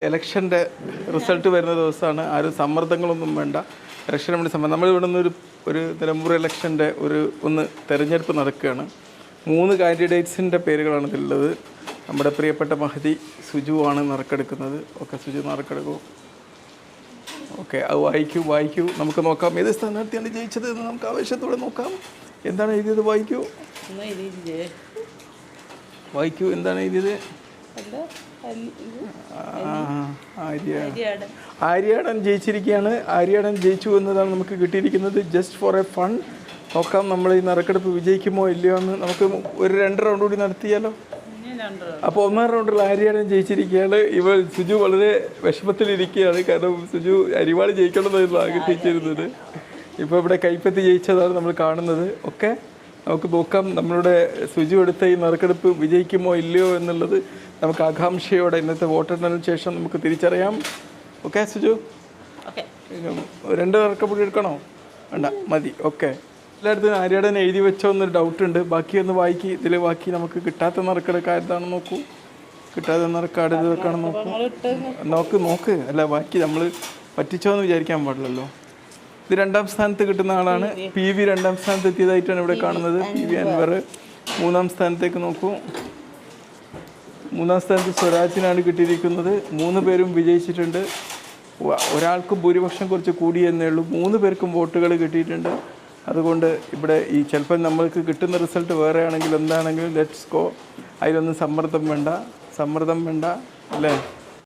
ഇലക്ഷൻ്റെ റിസൾട്ട് വരുന്ന ദിവസമാണ്. ആരും സമ്മർദ്ദങ്ങളൊന്നും വേണ്ട. ഇലക്ഷന് വേണ്ടി നമ്മളിവിടെ നിന്ന് ഒരു നിലമ്പൂർ ഇലക്ഷൻ്റെ ഒന്ന് തെരഞ്ഞെടുപ്പ് നടക്കുകയാണ്. 3 കാൻഡിഡേറ്റ്സിൻ്റെ പേരുകളാണ് ഇതിലുള്ളത്. നമ്മുടെ പ്രിയപ്പെട്ട മഹദി സുജു ആണ് നറുക്കെടുക്കുന്നത്. ഓക്കെ, സുജു നറുക്കെടുക്കും. ഓക്കെ, അത് വായിക്കൂ. നമുക്ക് നോക്കാം ഏത് സ്ഥാനാർത്ഥിയാണ് ജയിച്ചത് എന്ന് നമുക്ക് ആവേശത്തോടെ നോക്കാം. എന്താണ് എഴുതിയത്? വായിക്കൂ. എന്താണ് എഴുതിയത്? ആര്യാടൻ ജയിച്ചിരിക്കുകയാണ്. ആര്യാടൻ ജയിച്ചു എന്നതാണ് നമുക്ക് കിട്ടിയിരിക്കുന്നത്. ജസ്റ്റ് ഫോർ എ ഫൺ നോക്കാം നമ്മൾ ഈ നറുക്കെടുപ്പ് വിജയിക്കുമോ ഇല്ലയോ എന്ന്. നമുക്ക് ഒരു 2 റൗണ്ട് കൂടി നടത്തിയാലോ? അപ്പോൾ 1ാം റൗണ്ടിൽ ആര്യാടൻ ജയിച്ചിരിക്കുകയാണ്. സുജു വളരെ വിഷമത്തിലിരിക്കുകയാണ്. കാരണം സുജു അരിവാൾ ജയിക്കണമെന്നായിരുന്നു ആഗ്രഹിച്ചിരുന്നത്. ഇപ്പോൾ ഇവിടെ കൈപ്പത്തി ജയിച്ചതാണ് നമ്മൾ കാണുന്നത്. ഓക്കെ, നമുക്ക് നോക്കാം നമ്മളുടെ സുജു എടുത്ത ഈ നറുക്കെടുപ്പ് വിജയിക്കുമോ ഇല്ലയോ എന്നുള്ളത് നമുക്ക് ആകാംക്ഷയോടെ ഇന്നത്തെ വോട്ടെണ്ണലിന് ശേഷം നമുക്ക് തിരിച്ചറിയാം. ഓക്കെ സുജു, 2 നറുക്കപ്പൊടി എടുക്കണോ? വേണ്ട, മതി. ഓക്കെ, എല്ലായിടത്തും ആര്യാടൻ എഴുതി വെച്ചോ എന്നൊരു ഡൗട്ടുണ്ട്. ബാക്കി ഒന്ന് വായിക്കി. ഇതിൽ ബാക്കി നമുക്ക് കിട്ടാത്ത നറുക്കെടുക്കാരതാണെന്ന് നോക്കൂ. കിട്ടാത്ത നറുക്കാട് ഇതൊക്കെയാണെന്ന് നോക്ക്. അല്ല, ബാക്കി നമ്മൾ പറ്റിച്ചോ എന്ന് വിചാരിക്കാൻ പാടില്ലല്ലോ. ഇത് 2ാം സ്ഥാനത്ത് കിട്ടുന്ന ആളാണ്. PV 2ാം സ്ഥാനത്ത് എത്തിയതായിട്ടാണ് ഇവിടെ കാണുന്നത്. PV അൻവർ 3ാം സ്ഥാനത്തേക്ക് നോക്കൂ. 3ാം സ്ഥാനത്ത് സ്വരാജിനാണ് കിട്ടിയിരിക്കുന്നത്. 3 പേരും വിജയിച്ചിട്ടുണ്ട്. ഒരാൾക്ക് ഭൂരിപക്ഷം കുറച്ച് കൂടിയെന്നേ ഉള്ളൂ. 3 പേർക്കും വോട്ടുകൾ കിട്ടിയിട്ടുണ്ട്. അതുകൊണ്ട് ഇവിടെ ചിലപ്പോൾ നമ്മൾക്ക് കിട്ടുന്ന റിസൾട്ട് വേറെ ആണെങ്കിലും എന്താണെങ്കിലും ലെറ്റ്സ് ഗോ. അതിലൊന്നും സമ്മർദ്ദം വേണ്ട അല്ലേ?